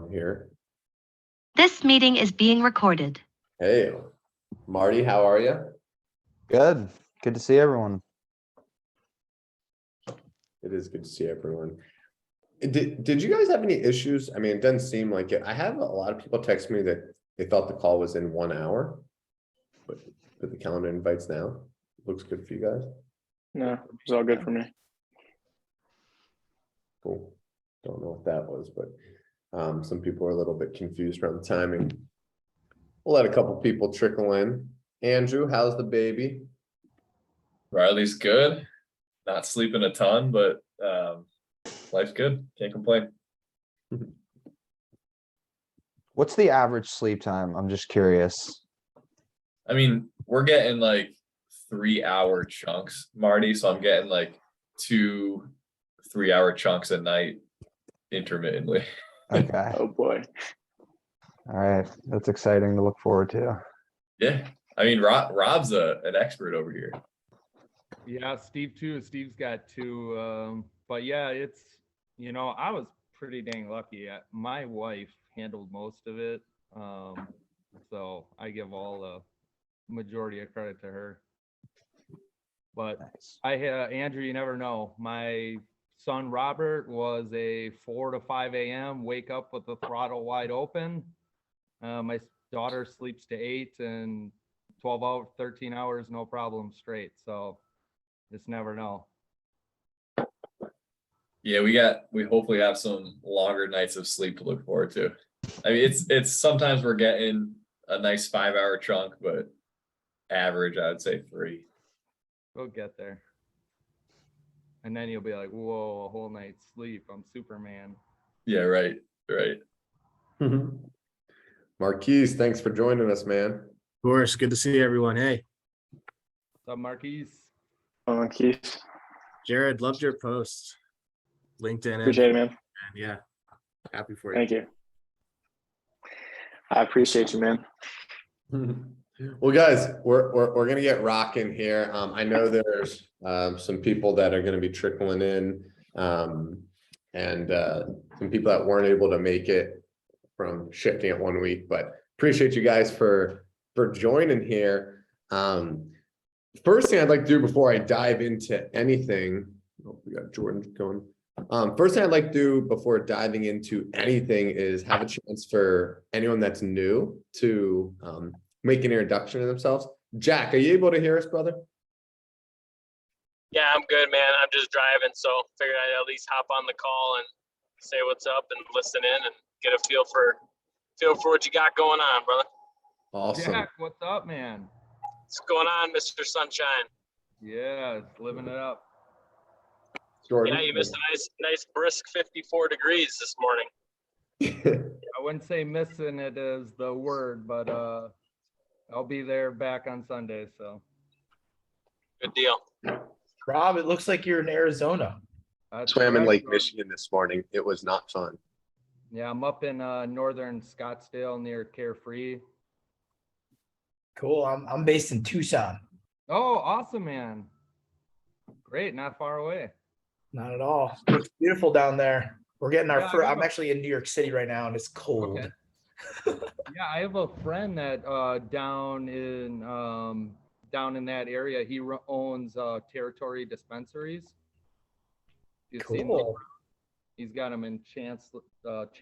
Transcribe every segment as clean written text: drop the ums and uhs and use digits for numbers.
Here. This meeting is being recorded. Hey, Marty, how are you? Good. Good to see everyone. It is good to see everyone. Did you guys have any issues? I mean, it doesn't seem like it. I have a lot of people text me that they thought the call was in 1 hour, but the calendar invites now. Looks good for you guys. No, it's all good for me. Cool. Don't know what that was, but some people are a little bit confused around the timing. We'll let a couple people trickle in. Andrew, how's the baby? Riley's good. Not sleeping a ton, but life's good. Can't complain. What's the average sleep time? I'm just curious. I mean, we're getting like 3-hour chunks, Marty. So I'm getting like 2 3-hour chunks a night intermittently. Okay. Oh boy. All right. That's exciting to look forward to. Yeah. I mean, Rob's an expert over here. Yeah, Steve too. Steve's got 2. But yeah, it's, I was pretty dang lucky. My wife handled most of it. So I give all the majority of credit to her. But Nice. Andrew, you never know. My son Robert was a 4 to 5 a.m. wake up with the throttle wide open. My daughter sleeps to 8 and 12 hours, 13 hours, no problem straight. So just never know. Yeah, we hopefully have some longer nights of sleep to look forward to. I mean, it's sometimes we're getting a nice 5-hour chunk, but average, I would say 3. We'll get there. And then you'll be like, whoa, a whole night's sleep. I'm Superman. Yeah, right. Marquise, thanks for joining us, man. Of course, good to see everyone. Hey, What's up, Marquise? Keith. Jared, loved your post. LinkedIn. Appreciate it, man. And yeah, happy for you. Thank you. I appreciate you, man. Well, guys, we're gonna get rocking here. I know there's some people that are gonna be trickling in, and some people that weren't able to make it from shifting it 1 week, but appreciate you guys for joining here. First thing I'd like to do before I dive into anything, we got Jordan going. First thing I'd like to do before diving into anything is have a chance for anyone that's new to make an introduction to themselves. Jack, are you able to hear us, brother? Yeah, I'm good, man. I'm just driving, so figured I'd at least hop on the call and say what's up and listen in and get a feel for what you got going on, brother. Awesome. Jack, what's up, man? What's going on, Mr. Sunshine? Yeah, it's living it up. Jordan? Yeah, you missed a nice brisk 54 degrees this morning. I wouldn't say missing it is the word, but I'll be there back on Sunday, so. Good deal. Rob, it looks like you're in Arizona. Swam in correct. Lake Michigan this morning. It was not fun. Yeah, I'm up in northern Scottsdale near Carefree. Cool. I'm based in Tucson. Oh, awesome, man. Great, not far away. Not at all. It's beautiful down there. We're getting our Yeah, first. I I'm know. actually in New York City right now, and it's cold. Okay. Yeah, I have a friend that down in that area. He owns territory dispensaries. You've seen those? Cool. He's got them in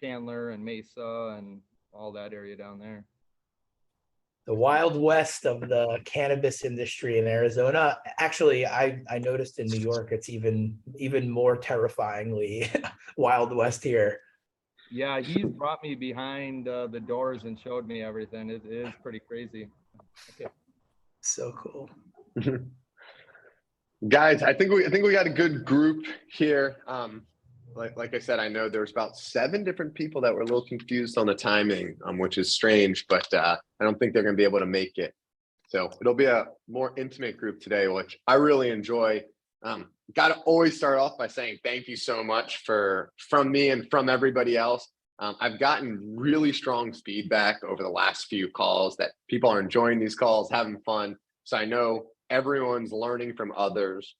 Chandler and Mesa and all that area down there. The Wild West of the cannabis industry in Arizona. Actually, I noticed in New York, it's even more terrifyingly Wild West here. Yeah, he's brought me behind the doors and showed me everything. It is pretty crazy. Okay. So cool. Guys, I think we got a good group here. Like I said, I know there's about 7 different people that were a little confused on the timing, which is strange, but I don't think they're going to be able to make it. So it'll be a more intimate group today, which I really enjoy. Got to always start off by saying thank you so much from me and from everybody else. I've gotten really strong feedback over the last few calls that people are enjoying these calls, having fun. So I know everyone's learning from others.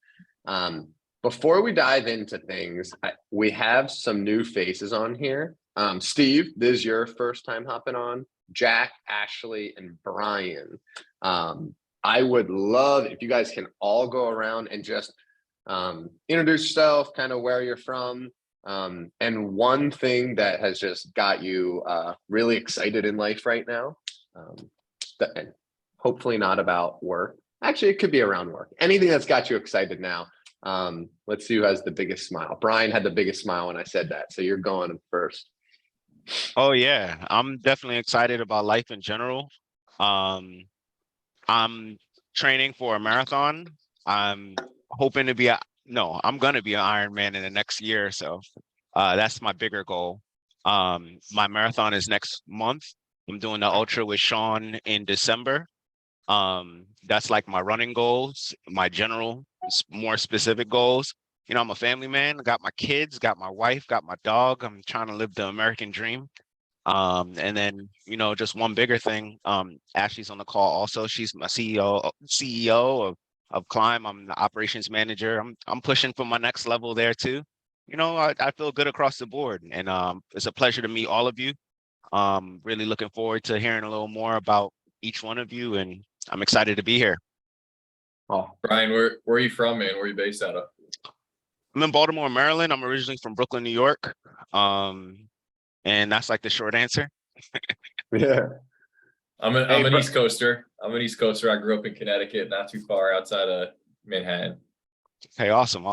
Before we dive into things, we have some new faces on here. Steve, this is your first time hopping on. Jack, Ashley, and Brian. I would love if you guys can all go around and just introduce yourself, kind of where you're from, and one thing that has just got you really excited in life right now. And hopefully not about work. Actually, it could be around work. Anything that's got you excited now. Let's see who has the biggest smile. Brian had the biggest smile when I said that, so you're going first. Oh yeah, I'm definitely excited about life in general. I'm training for a marathon. I'm hoping to be I'm gonna be an Ironman in the next year or so. That's my bigger goal. My marathon is next month. I'm doing the ultra with Sean in December. That's like my running goals, my general, more specific goals. You know, I'm a family man. I got my kids, got my wife, got my dog. I'm trying to live the American dream. And then, you know, just one bigger thing. Ashley's on the call also. She's my CEO of Clymb. I'm the operations manager. I'm pushing for my next level there too. You know, I feel good across the board, and it's a pleasure to meet all of you. Really looking forward to hearing a little more about each one of you, and I'm excited to be here. Oh, Brian, where are you from, man? Where are you based out of? I'm in Baltimore, Maryland. I'm originally from Brooklyn, New York. And that's like the short answer. yeah. I'm an East Coaster. I'm an East Coaster. I grew up in Connecticut, not too far outside of Manhattan. Hey, awesome.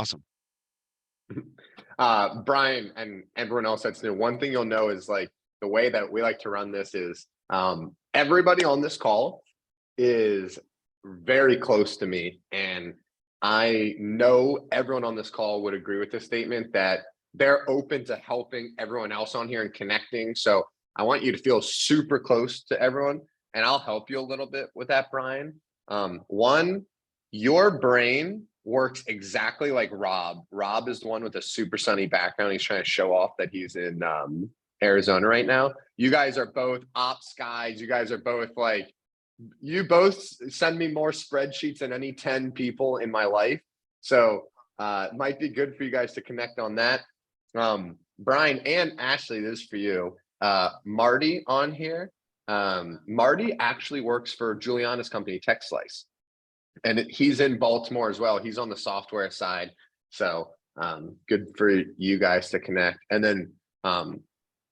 Brian and everyone else that's new, one thing you'll know is like the way that we like to run this is everybody on this call is very close to me, and I know everyone on this call would agree with this statement that they're open to helping everyone else on here and connecting. So I want you to feel super close to everyone, and I'll help you a little bit with that, Brian. One, your brain works exactly like Rob. Rob is the one with a super sunny background. He's trying to show off that he's in Arizona right now. You guys are both ops guys. You guys are both like, you both send me more spreadsheets than any 10 people in my life. So it might be good for you guys to connect on that. Brian and Ashley, this is for you. Marty on here. Marty actually works for Juliana's company, Tech Slice. And he's in Baltimore as well. He's on the software side. So good for you guys to connect. And then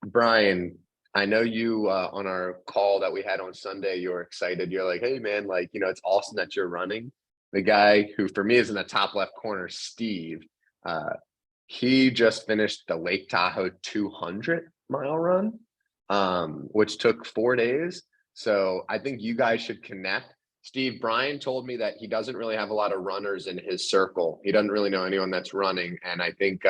Brian, I know you on our call that we had on Sunday, you were excited. You're like, hey man, like, you know, it's awesome that you're running. The guy who for me is in the top left corner, Steve, he just finished the Lake Tahoe 200-mile run, which took 4 days. So I think you guys should connect. Steve, Brian told me that he doesn't really have a lot of runners in his circle. He doesn't really know anyone that's running. And I think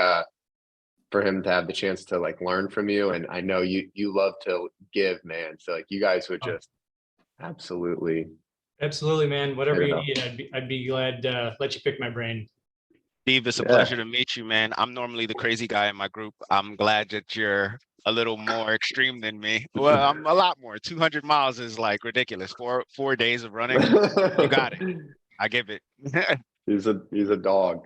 for him to have the chance to like learn from you, and I know you love to give, man. So like you guys would just absolutely, man. Whatever you need, I'd be glad to let you pick my brain. Steve, it's a pleasure to meet you, man. I'm normally the crazy guy in my group. I'm glad that you're a little more extreme than me. Well, I'm a lot more. 200 miles is like ridiculous. Four days of running. You got it. I give it. He's a dog.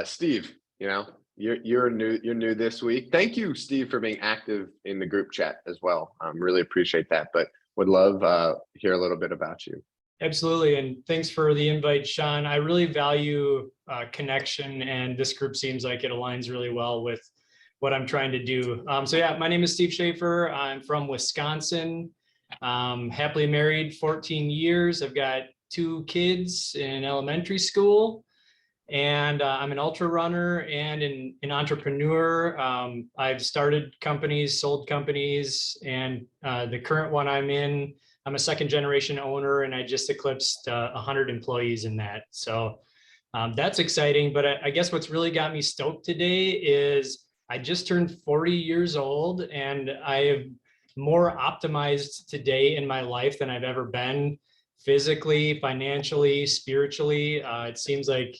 Steve, you know, you're new this week. Thank you, Steve, for being active in the group chat as well. Really appreciate that, but would love hear a little bit about you. Absolutely. And thanks for the invite, Sean. I really value connection, and this group seems like it aligns really well with what I'm trying to do. So yeah, my name is Steve Schaffer. I'm from Wisconsin, happily married 14 years. I've got 2 kids in elementary school, and I'm an ultra runner and an entrepreneur. I've started companies, sold companies, and the current one I'm in, I'm a 2nd generation owner, and I just eclipsed 100 employees in that. So that's exciting. But I guess what's really got me stoked today is I just turned 40 years old, and I have more optimized today in my life than I've ever been, physically, financially, spiritually. It seems like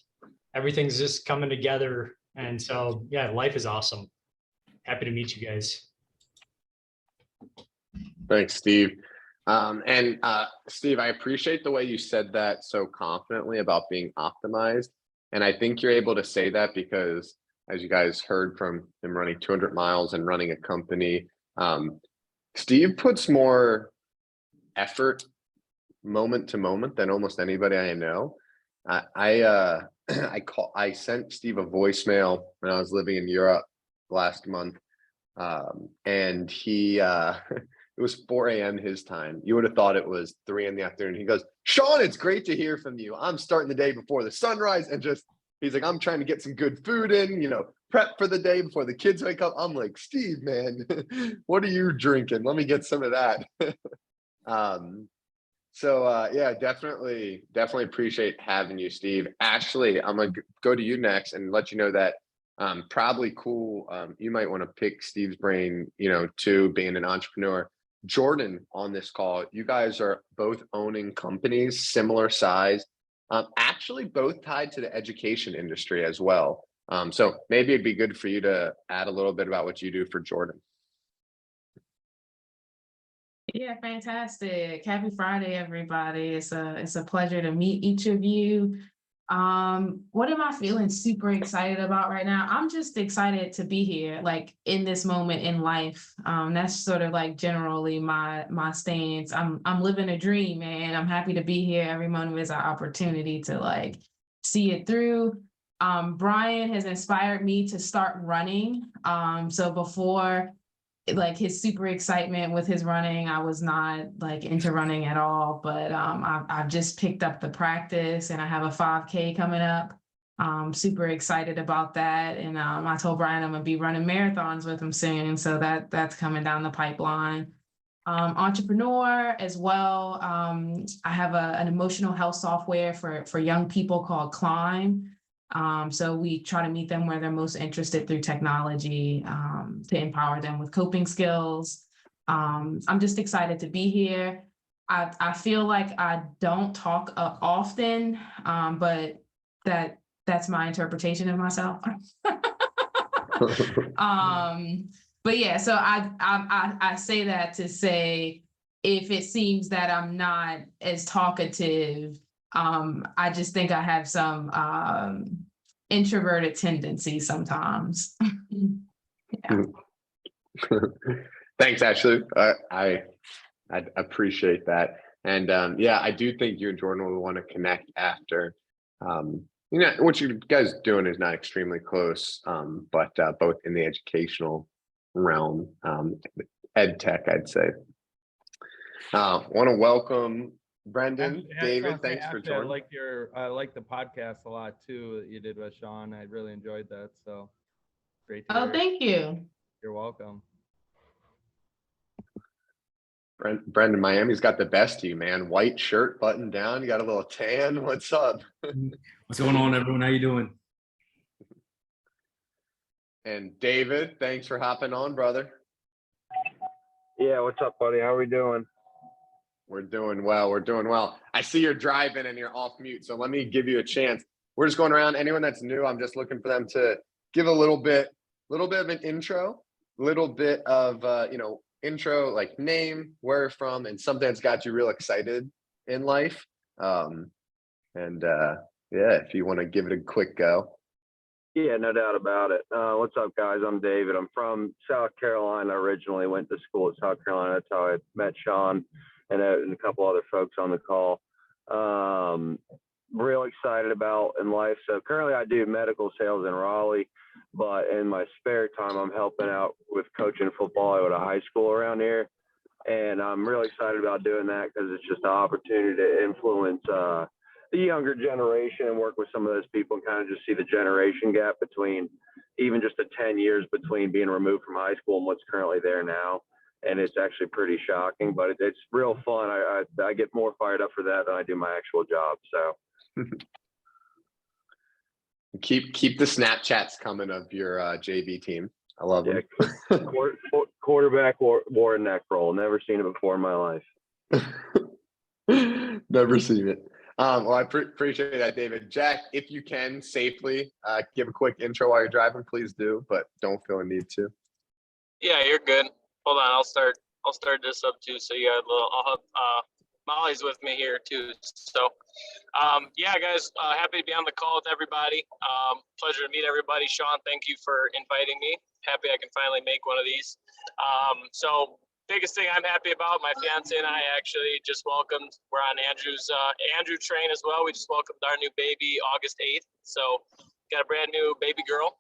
everything's just coming together. And so, yeah, life is awesome. Happy to meet you guys. Thanks, Steve. Steve, I appreciate the way you said that so confidently about being optimized. And I think you're able to say that because as you guys heard from him, running 200 miles and running a company. Steve puts more effort moment to moment than almost anybody I know. I sent Steve a voicemail when I was living in Europe last month, and he it was 4 a.m. his time. You would have thought it was 3 in the afternoon. He goes, Sean, it's great to hear from you. I'm starting the day before the sunrise, and just he's like, I'm trying to get some good food in, prep for the day before the kids wake up. I'm like, Steve, man, what are you drinking? Let me get some of that. Yeah, definitely appreciate having you, Steve. Ashley, I'm gonna go to you next and let you know that probably cool. You might want to pick Steve's brain, too, being an entrepreneur. Jordan on this call, you guys are both owning companies similar size, actually both tied to the education industry as well. So maybe it'd be good for you to add a little bit about what you do for Jordan. Yeah, fantastic. Happy Friday, everybody. It's a pleasure to meet each of you. What am I feeling super excited about right now? I'm just excited to be here, like in this moment in life. That's sort of like generally my stance. I'm living a dream, man. I'm happy to be here. Every moment is an opportunity to like see it through. Brian has inspired me to start running. So before like his super excitement with his running, I was not like into running at all, but I've just picked up the practice and I have a 5K coming up. Super excited about that. And I told Brian I'm gonna be running marathons with him soon. So that's coming down the pipeline. Entrepreneur as well. I have an emotional health software for young people called Clymb. So we try to meet them where they're most interested through technology to empower them with coping skills. I'm just excited to be here. I feel like I don't talk often, but that's my interpretation of myself. But yeah, so I say that to say if it seems that I'm not as talkative, I just think I have some introverted tendencies sometimes. Yeah. Thanks, Ashley. I appreciate that. And yeah, I do think you and Jordan will want to connect after. What you guys doing is not extremely close, but both in the educational realm, ed tech, I'd say. Want to welcome Brendan, David. Thanks for joining. I like the podcast a lot too that you did with Sean. I really enjoyed that. So great to hear. Thank you. You're welcome. Brendan, Miami's got the best of you, man. White shirt buttoned down. You got a little tan. What's up? What's going on, everyone? How you doing? And David, thanks for hopping on, brother. Yeah, what's up, buddy? How are we doing? We're doing well. We're doing well. I see you're driving and you're off mute, so let me give you a chance. We're just going around. Anyone that's new, I'm just looking for them to give a little bit of an intro, little bit of intro, like name, where you're from, and something that's got you real excited in life. Yeah, if you want to give it a quick go. Yeah, no doubt about it. What's up, guys? I'm David. I'm from South Carolina originally. Went to school at South Carolina. That's how I met Sean and a couple other folks on the call. Real excited about in life. So currently I do medical sales in Raleigh, but in my spare time, I'm helping out with coaching football at a high school around here. And I'm really excited about doing that because it's just an opportunity to influence the younger generation and work with some of those people and kind of just see the generation gap between even just the 10 years between being removed from high school and what's currently there now. And it's actually pretty shocking, but it's real fun. I get more fired up for that than I do my actual job. So keep the Snapchats coming of your JV team. I love them. Quarterback wore a neck roll. Never seen it before in my life. Never seen it. Well, I appreciate that, David. Jack, if you can safely give a quick intro while you're driving, please do, but don't feel a need to. Yeah, you're good. Hold on, I'll start this up too. So you got a little. Molly's with me here too. So, yeah, guys, happy to be on the call with everybody. Pleasure to meet everybody. Sean, thank you for inviting me. Happy I can finally make one of these. So biggest thing I'm happy about, my fiance and I actually just welcomed, we're on Andrew's Andrew train as well. We just welcomed our new baby August 8th. So got a brand new baby girl.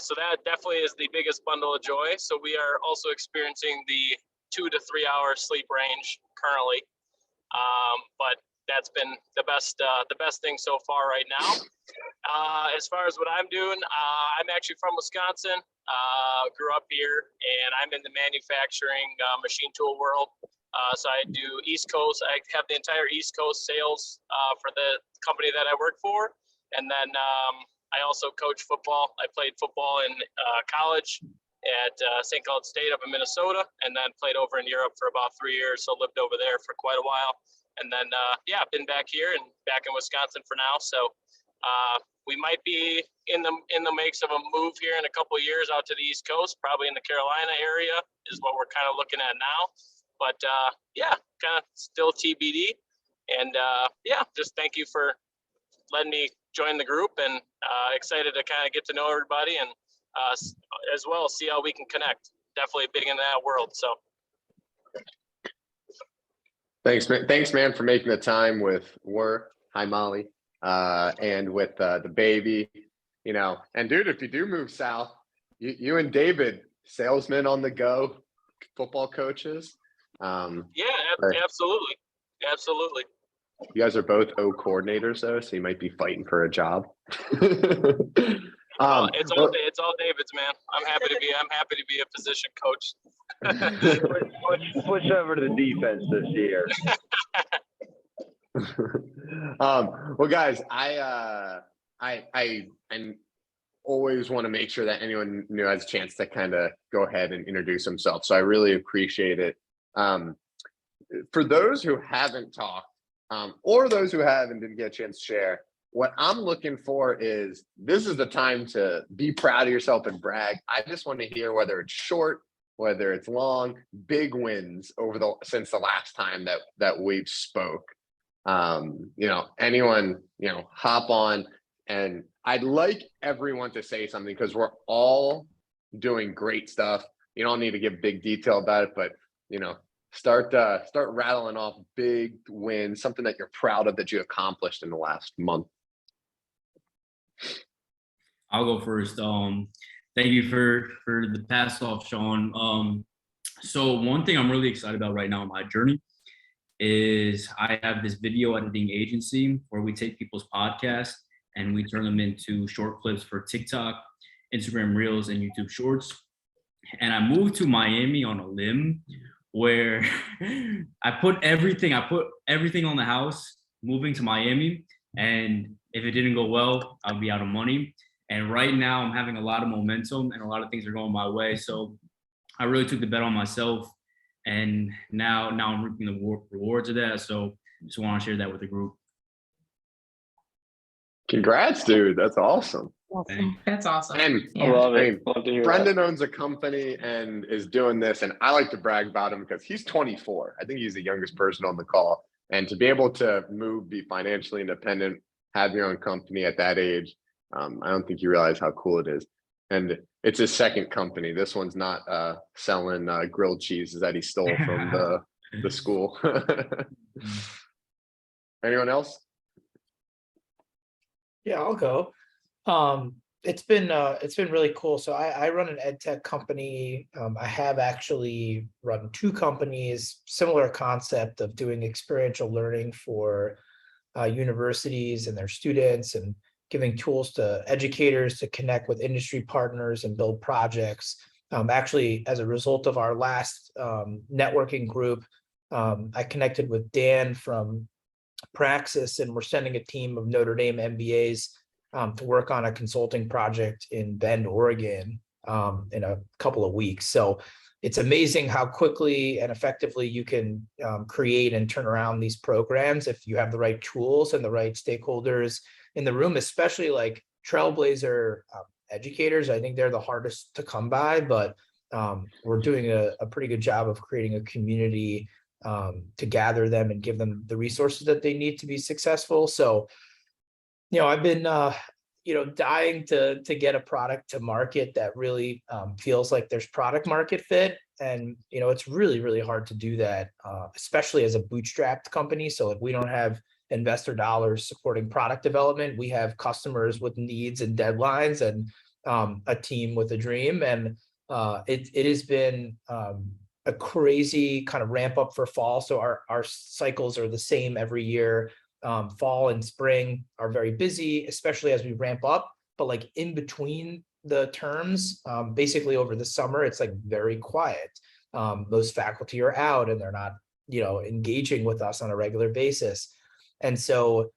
So that definitely is the biggest bundle of joy. So we are also experiencing the 2 to 3 hour sleep range currently. But that's been the best thing so far right now. As far as what I'm doing, I'm actually from Wisconsin, grew up here, and I'm in the manufacturing machine tool world. So I do East Coast. I have the entire East Coast sales for the company that I work for. And then I also coach football. I played football in college at St. Cloud State up in Minnesota, and then played over in Europe for about 3 years. So lived over there for quite a while. And then, yeah, been back here and back in Wisconsin for now. So we might be in the makes of a move here in a couple of years out to the East Coast, probably in the Carolina area is what we're kind of looking at now. But yeah, kind of still TBD. And yeah, just thank you for letting me join the group, and excited to kind of get to know everybody and as well see how we can connect. Definitely big in that world. So. Thanks, man, for making the time with Furr. Hi, Molly. And with the baby, you know, and dude, if you do move south, you and David, salesmen on the go, football coaches. Yeah, absolutely. Absolutely. You guys are both O coordinators though, so you might be fighting for a job. It's all David's, man. I'm happy to be a position coach. Switch over to the defense this year. Well, guys, I always want to make sure that anyone new has a chance to kind of go ahead and introduce himself. So I really appreciate it. For those who haven't talked, or those who have and didn't get a chance to share, what I'm looking for is, this is the time to be proud of yourself and brag. I just want to hear, whether it's short, whether it's long, big wins since the last time that we've spoke. You know, anyone, you know, hop on, and I'd like everyone to say something, because we're all doing great stuff. You don't need to give big detail about it, but you know, start rattling off big wins, something that you're proud of that you accomplished in the last month. I'll go first. Thank you for the pass off, Sean. So one thing I'm really excited about right now in my journey is I have this video editing agency where we take people's podcasts and we turn them into short clips for TikTok, Instagram Reels, and YouTube Shorts. And I moved to Miami on a limb where I put everything on the house, moving to Miami. And if it didn't go well, I'd be out of money. And right now I'm having a lot of momentum and a lot of things are going my way. So I really took the bet on myself, and now I'm reaping the rewards of that. So just want to share that with the group. Congrats, dude. That's awesome. That's awesome. And I love it. Love to hear Brendan that. owns a company and is doing this, and I like to brag about him because he's 24. I think he's the youngest person on the call. And to be able to be financially independent, have your own company at that age, I don't think you realize how cool it is. And it's his second company. This one's not selling grilled cheeses that he stole from the school. Anyone else? Yeah, I'll go. It's been really cool. So I run an ed tech company. I have actually run 2 companies, similar concept of doing experiential learning for universities and their students, and giving tools to educators to connect with industry partners and build projects. Actually, as a result of our last networking group, I connected with Dan from Praxis, and we're sending a team of Notre Dame MBAs to work on a consulting project in Bend, Oregon, in a couple of weeks. So it's amazing how quickly and effectively you can create and turn around these programs if you have the right tools and the right stakeholders in the room, especially like trailblazer educators. I think they're the hardest to come by, but we're doing a pretty good job of creating a community to gather them and give them the resources that they need to be successful. So, I've been, dying to get a product to market that really feels like there's product market fit. And, it's really, really hard to do that, especially as a bootstrapped company. So if we don't have investor dollars supporting product development, we have customers with needs and deadlines and a team with a dream. And it has been a crazy kind of ramp up for fall. So our cycles are the same every year. Fall and spring are very busy, especially as we ramp up, but like in between the terms, basically over the summer, it's like very quiet. Most faculty are out and they're not, engaging with us on a regular basis. And so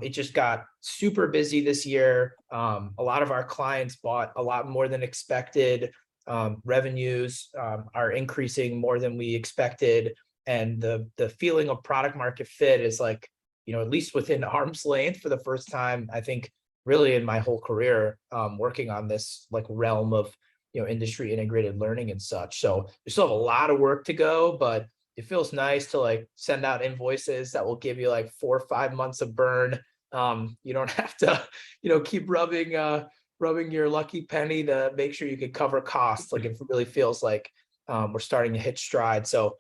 it just got super busy this year. A lot of our clients bought a lot more than expected. Revenues are increasing more than we expected. And the feeling of product market fit is like, at least within arm's length for the first time, I think really in my whole career, working on this like realm of, industry integrated learning and such. So we still have a lot of work to go, but it feels nice to like send out invoices that will give you like 4 or 5 months of burn. You don't have to, keep rubbing your lucky penny to make sure you can cover costs. Like it really feels like we're starting to hit stride. So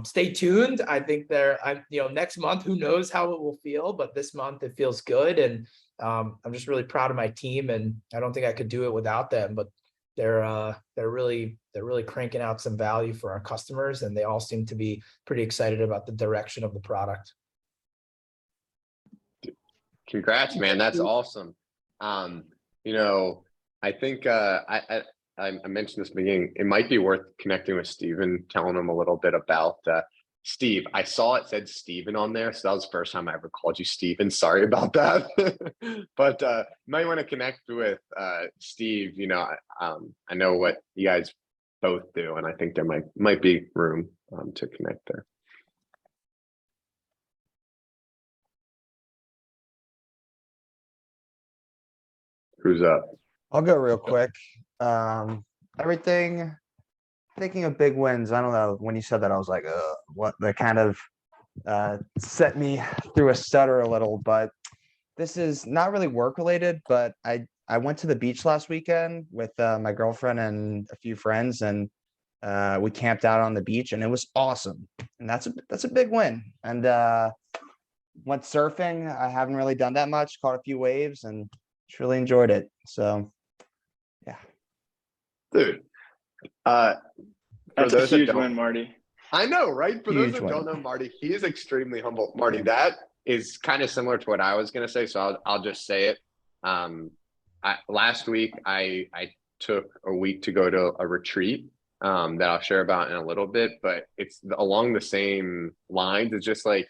stay tuned. I think next month, who knows how it will feel, but this month it feels good. And I'm just really proud of my team, and I don't think I could do it without them, but they're really cranking out some value for our customers, and they all seem to be pretty excited about the direction of the product. Congrats, man. That's awesome. I think I mentioned this in the beginning. It might be worth connecting with Steven, telling him a little bit about Steve. I saw it said Steven on there, so that was the first time I ever called you Steven. Sorry about that. But you might want to connect with Steve. I know what you guys both do, and I think there might be room to connect there. Who's up? I'll go real quick. Everything, thinking of big wins. I don't know. When you said that, I was like, what? That kind of set me through a stutter a little. But this is not really work related. But I went to the beach last weekend with my girlfriend and a few friends, and we camped out on the beach, and it was awesome. And that's a big win. And went surfing. I haven't really done that much. Caught a few waves and just really enjoyed it. So yeah. Dude, That's a huge win, Marty. I know, right? For those Huge that win. don't know Marty, he is extremely humble. Marty, that is kind of similar to what I was going to say, so I'll just say it. Last week, I took a week to go to a retreat that I'll share about in a little bit, but it's along the same lines. It's just like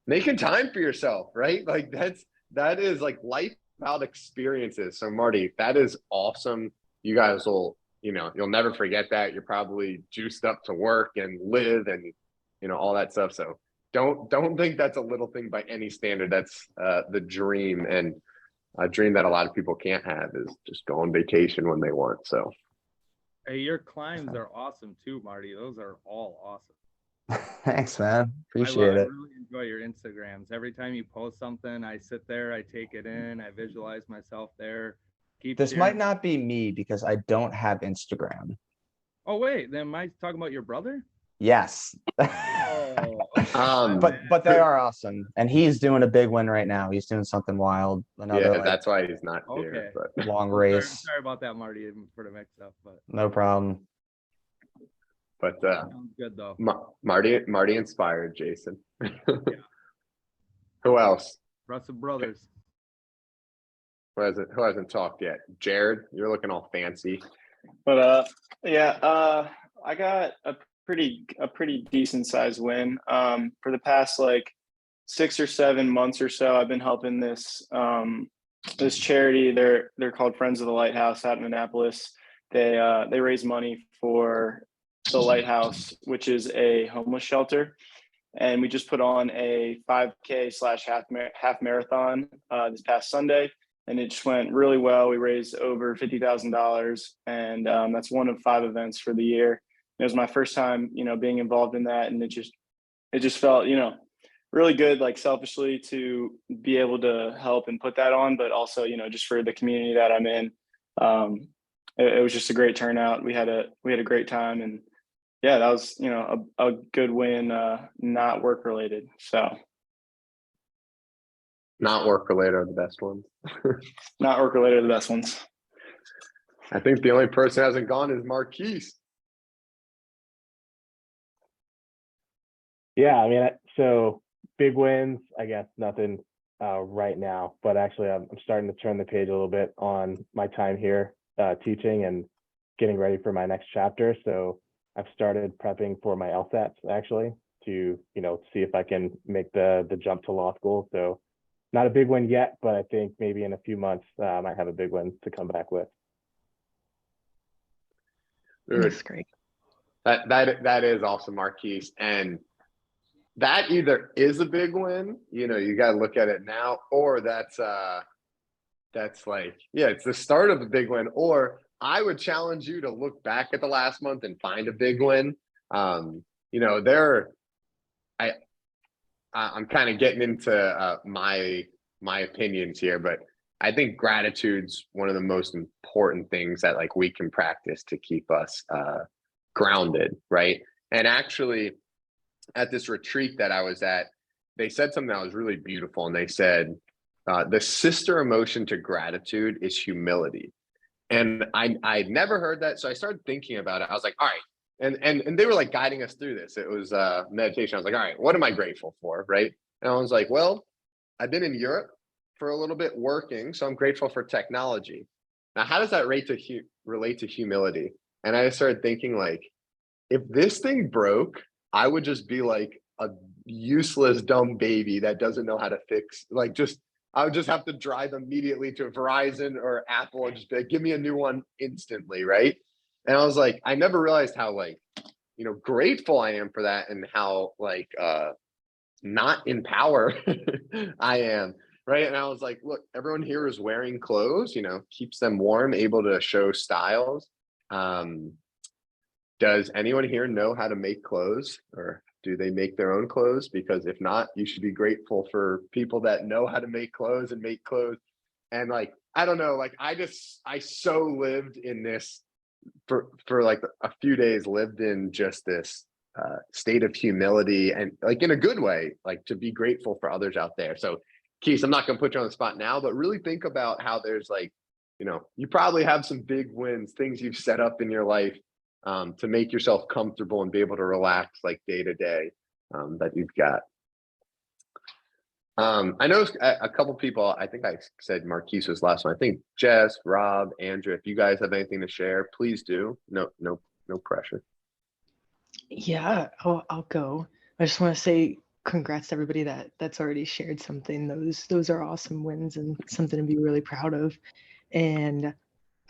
making time for yourself, right? Like that is like life about experiences. So Marty, that is awesome. You guys will, you'll never forget that. You're probably juiced up to work and live and, all that stuff. So don't think that's a little thing by any standard. That's the dream, and a dream that a lot of people can't have is just go on vacation when they want. So. Hey, your climbs are awesome too, Marty. Those are all awesome. Thanks, man. Appreciate it. I really enjoy your Instagrams. Every time you post something, I sit there, I take it in, I visualize myself there. This might not be me because I don't have Instagram. Oh wait, then am I talking about your brother? Yes. Oh, but they are awesome, and he's doing a big one right now. He's doing something wild. Another that's why he's not here. Okay. But long race. Sorry about that, Marty, for the mix up, but No problem. But sounds good though. Marty inspired Jason. Who else? Russell Brothers. Who hasn't talked yet? Jared, you're looking all fancy. But I got a pretty decent sized win. For the past like 6 or 7 months or so, I've been helping this charity. They're called Friends of the Lighthouse out in Annapolis. They raise money for the Lighthouse, which is a homeless shelter. And we just put on a 5K/half marathon this past Sunday. And it just went really well. We raised over $50,000, and that's one of 5 events for the year. It was my first time, being involved in that, and it just it just felt, really good, like selfishly to be able to help and put that on, but also, just for the community that I'm in. It was just a great turnout. We had a great time, and yeah, that was, a good win, not work related. So Not work related are the best ones. not work related are the best ones. I think the only person who hasn't gone is Marquise. Yeah, I mean, so big wins, I guess nothing right now, but actually I'm starting to turn the page a little bit on my time here teaching and getting ready for my next chapter. So I've started prepping for my LSATs actually to, see if I can make the jump to law school. So not a big win yet, but I think maybe in a few months I might have a big win to come back with. That's great. That is awesome, Marquise. And that either is a big win, you got to look at it now, or that's like, yeah, it's the start of a big win. Or I would challenge you to look back at the last month and find a big win. I'm kind of getting into my opinions here, but I think gratitude's one of the most important things that like we can practice to keep us grounded, right? And actually, at this retreat that I was at, they said something that was really beautiful, and they said the sister emotion to gratitude is humility. And I'd never heard that, so I started thinking about it. I was like, all right, and they were like guiding us through this. It was meditation. I was like, all right, what am I grateful for, right? And I was like, well, I've been in Europe for a little bit working, so I'm grateful for technology. Now, how does that relate to humility? And I started thinking, like, if this thing broke, I would just be like a useless, dumb baby that doesn't know how to fix, I would just have to drive immediately to Verizon or Apple and just be like, give me a new one instantly, right? And I was like, I never realized how grateful I am for that, and how not in power I am, right? And I was like, look, everyone here is wearing clothes, keeps them warm, able to show styles. Does anyone here know how to make clothes, or do they make their own clothes? Because if not, you should be grateful for people that know how to make clothes and make clothes. And I don't know, I so lived in this for like a few days, lived in just this state of humility, and in a good way, to be grateful for others out there. So Keith, I'm not going to put you on the spot now, but really think about how there's you probably have some big wins, things you've set up in your life to make yourself comfortable and be able to relax day to day that you've got. I know a couple people, I think I said Marquise was last one. I think Jess, Rob, Andrew, if you guys have anything to share, please do. No pressure. Yeah, I'll go. I just want to say congrats to everybody that's already shared something. Those are awesome wins and something to be really proud of. And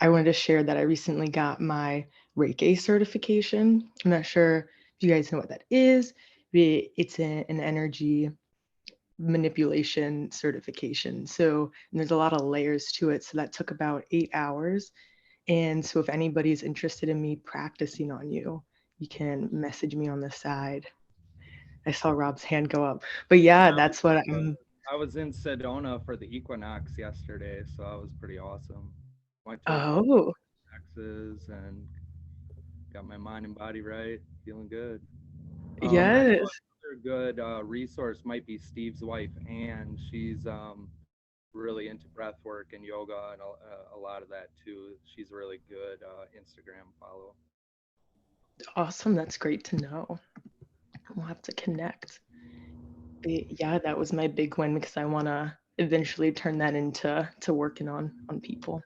I wanted to share that I recently got my Reiki certification. I'm not sure if you guys know what that is. It's an energy manipulation certification. So there's a lot of layers to it. So that took about 8 hours. And so if anybody's interested in me practicing on you, you can message me on the side. I saw Rob's hand go up, but yeah, that's what I was in Sedona for the equinox yesterday, so that was pretty awesome. Taxes and got my mind and body right, feeling good. Yes. Another good resource might be Steve's wife, and she's really into breath work and yoga and a lot of that too. She's a really good Instagram follow. Awesome, that's great to know. We'll have to connect. But yeah, that was my big win because I want to eventually turn that into working on people.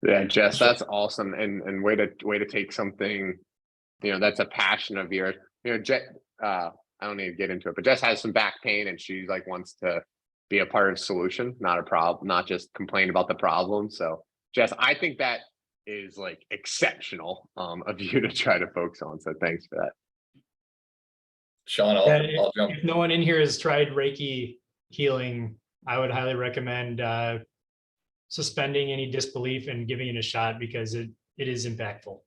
Yeah, Jess, that's awesome, and way to take something, that's a passion of yours. Jess, I don't need to get into it, but Jess has some back pain, and she wants to be a part of the solution, not a problem, not just complain about the problem. So, Jess, I think that is exceptional of you to try to focus on. So, thanks for that. Sean, I'll jump. If no one in here has tried Reiki healing, I would highly recommend suspending any disbelief and giving it a shot, because it is impactful.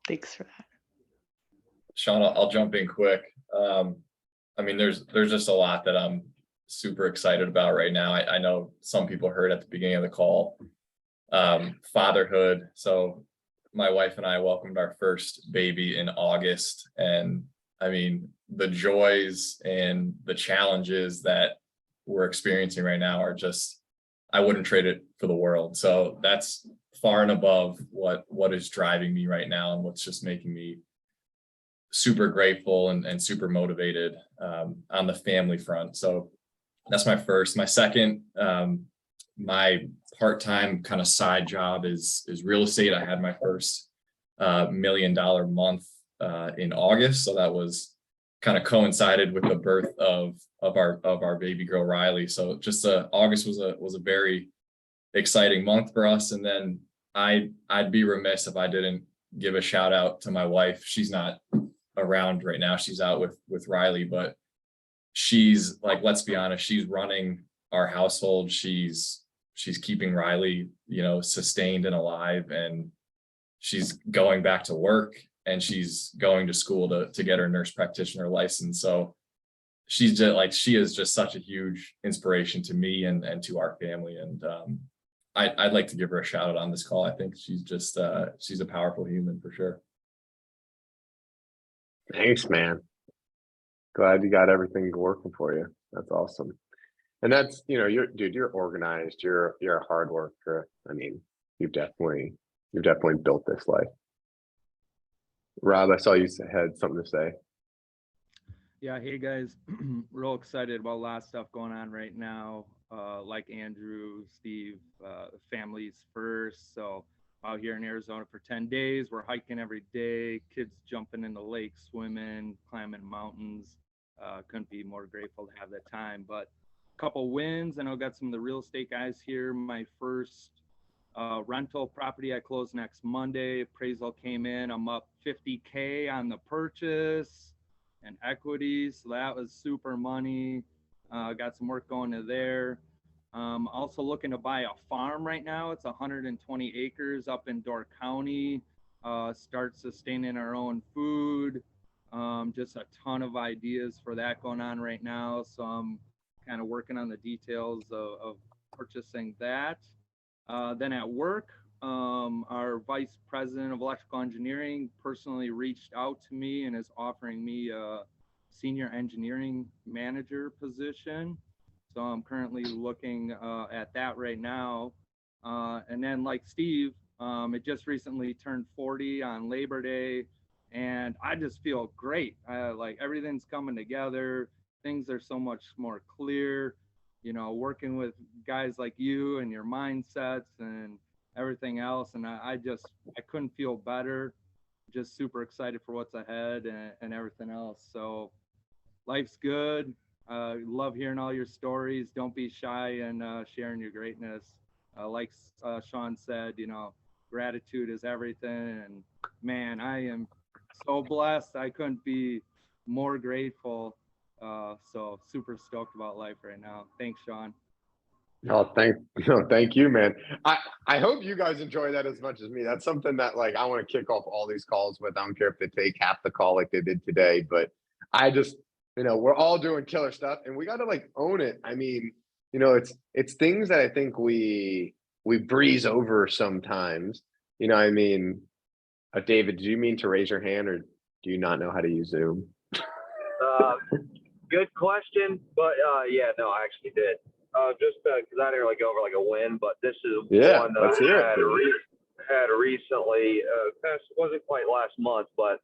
thanks for that. Sean, I'll jump in quick. I mean, there's just a lot that I'm super excited about right now. I know some people heard at the beginning of the call, fatherhood. So my wife and I welcomed our first baby in August. And I mean, the joys and the challenges that we're experiencing right now are just, I wouldn't trade it for the world. So that's far and above what is driving me right now and what's just making me super grateful and super motivated on the family front. So that's my first. My second, my part-time kind of side job is real estate. I had my first $1 million month in August. So that was kind of coincided with the birth of our baby girl Riley. So just August was a very exciting month for us. And then I'd be remiss if I didn't give a shout out to my wife. She's not around right now. She's out with Riley, but she's like, let's be honest, she's running our household. She's keeping Riley, sustained and alive, and she's going back to work, and she's going to school to get her nurse practitioner license. So she's just like, she is just such a huge inspiration to me and to our family. And I'd like to give her a shout out on this call. I think she's just she's a powerful human for sure. Thanks, man. Glad you got everything working for you. That's awesome. And that's, you're organized. You're a hard worker. I mean, you've definitely built this life. Rob, I saw you had something to say. Yeah, hey guys, real excited about a lot of stuff going on right now. Like Andrew, Steve, families first. So out here in Arizona for 10 days, we're hiking every day, kids jumping in the lake, swimming, climbing mountains. Couldn't be more grateful to have that time. But a couple wins, and I've got some of the real estate guys here. My first rental property I closed next Monday. Appraisal came in. I'm up $50K on the purchase and equities. So that was super money. Got some work going to there. Also looking to buy a farm right now. It's 120 acres up in Door County. Start sustaining our own food. Just a ton of ideas for that going on right now. So I'm kind of working on the details of purchasing that. Then at work, our vice president of electrical engineering personally reached out to me and is offering me a senior engineering manager position. So I'm currently looking at that right now. And then like Steve, it just recently turned 40 on Labor Day. And I just feel great. Like everything's coming together. Things are so much more clear, working with guys like you and your mindsets and everything else. And I couldn't feel better. Just super excited for what's ahead and everything else. So life's good. Love hearing all your stories. Don't be shy and sharing your greatness. Like Sean said, gratitude is everything. And man, I am so blessed. I couldn't be more grateful. So super stoked about life right now. Thanks, Sean. Oh, thank you, man. I hope you guys enjoy that as much as me. That's something that I want to kick off all these calls with. I don't care if they take half the call like they did today, but I just, we're all doing killer stuff and we got to own it. I mean, it's things that I think we breeze over sometimes. I mean, David, do you mean to raise your hand or do you not know how to use Zoom? Good question, but yeah, no, I actually did. Just because I didn't really go over a win, but this is one that I had recently. Wasn't quite last month, but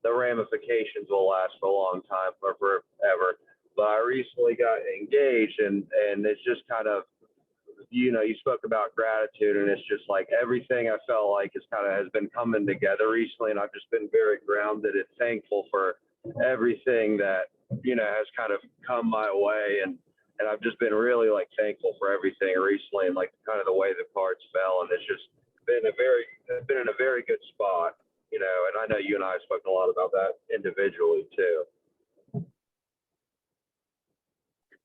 the ramifications will last for a long time, or forever. But I recently got engaged, and it's just kind of, you spoke about gratitude, and it's just everything I felt like has been coming together recently, and I've just been very grounded and thankful for everything that has kind of come my way, and I've just been really thankful for everything recently, and kind of the way the cards fell, and it's just been in a very good spot, and I know you and I have spoken a lot about that individually too.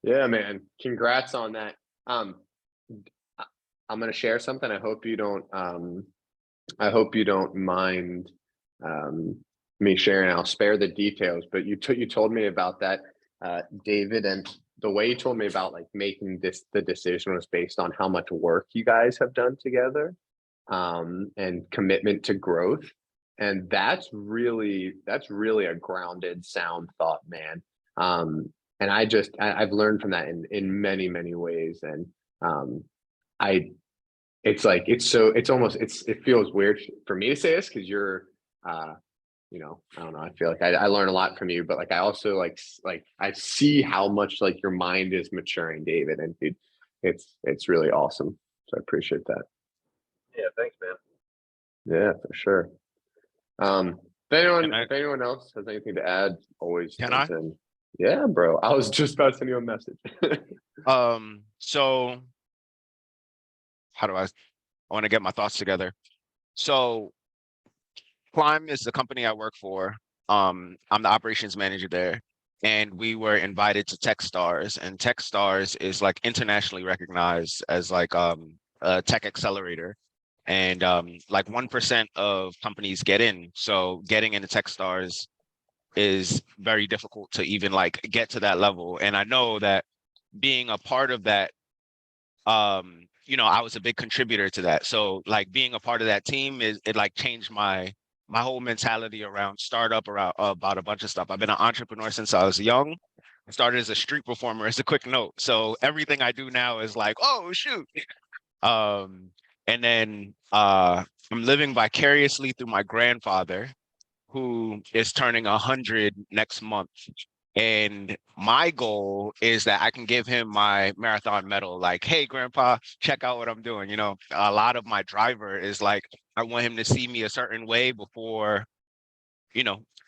Yeah, man. Congrats on that. I'm going to share something. I hope you don't mind me sharing. I'll spare the details, but you told me about that, David, and the way you told me about like making the decision was based on how much work you guys have done together, and commitment to growth. And that's really a grounded, sound thought, man. And I've learned from that in many, many ways. And it feels weird for me to say this because you're, I don't know. I feel like I learn a lot from you, but like I also like I see how much like your mind is maturing, David, and dude, it's really awesome. So I appreciate that. Yeah, thanks, man. Yeah, for sure. If anyone else has anything to add, always jump in. Yeah, bro. I was just about to send you a message. So how do I want to get my thoughts together. So Clymb is the company I work for. I'm the operations manager there. And we were invited to Techstars, and Techstars is like internationally recognized as like a tech accelerator. And like 1% of companies get in. So getting into Techstars is very difficult to even like get to that level. And I know that being a part of that, I was a big contributor to that. So like being a part of that team it like changed my whole mentality around startup, about a bunch of stuff. I've been an entrepreneur since I was young. I started as a street performer, as a quick note. So everything I do now is like, oh shoot. And then I'm living vicariously through my grandfather, who is turning 100 next month. And my goal is that I can give him my marathon medal. Like, hey, grandpa, check out what I'm doing. A lot of my driver is like, I want him to see me a certain way before,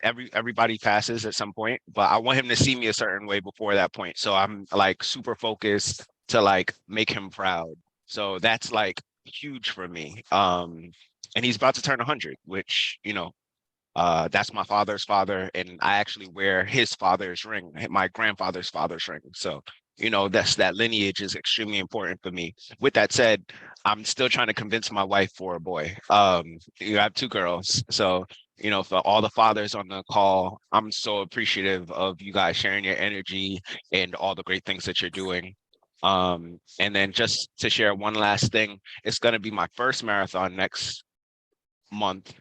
everybody passes at some point, but I want him to see me a certain way before that point. So I'm like super focused to like make him proud. So that's like huge for me. And he's about to turn 100, which, that's my father's father, and I actually wear his father's ring, my grandfather's father's ring. So, that lineage is extremely important for me. With that said, I'm still trying to convince my wife for a boy. I have 2 girls. So, for all the fathers on the call, I'm so appreciative of you guys sharing your energy and all the great things that you're doing. And then just to share one last thing, it's going to be my first marathon next month.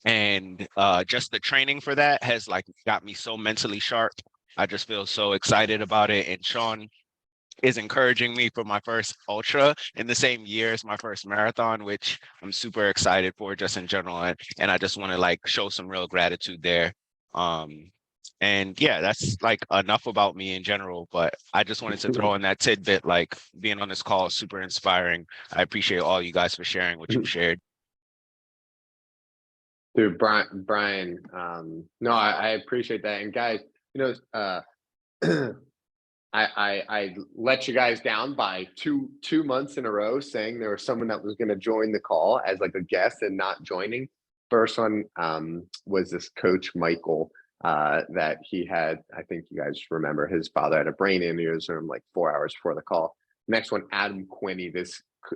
And just the training for that has like got me so mentally sharp. I just feel so excited about it. And Sean is encouraging me for my first ultra in the same year as my first marathon, which I'm super excited for just in general. And I just want to like show some real gratitude there. And yeah, that's like enough about me in general, but I just wanted to throw in that tidbit, like being on this call is super inspiring. I appreciate all you guys for sharing what you've shared. Dude, Brian, no, I appreciate that. And guys, I let you guys down by two months in a row saying there was someone that was going to join the call as like a guest and not joining. First one was this coach Michael that he had. I think you guys remember his father had a brain aneurysm like 4 hours before the call. Next one, Adam Quinney.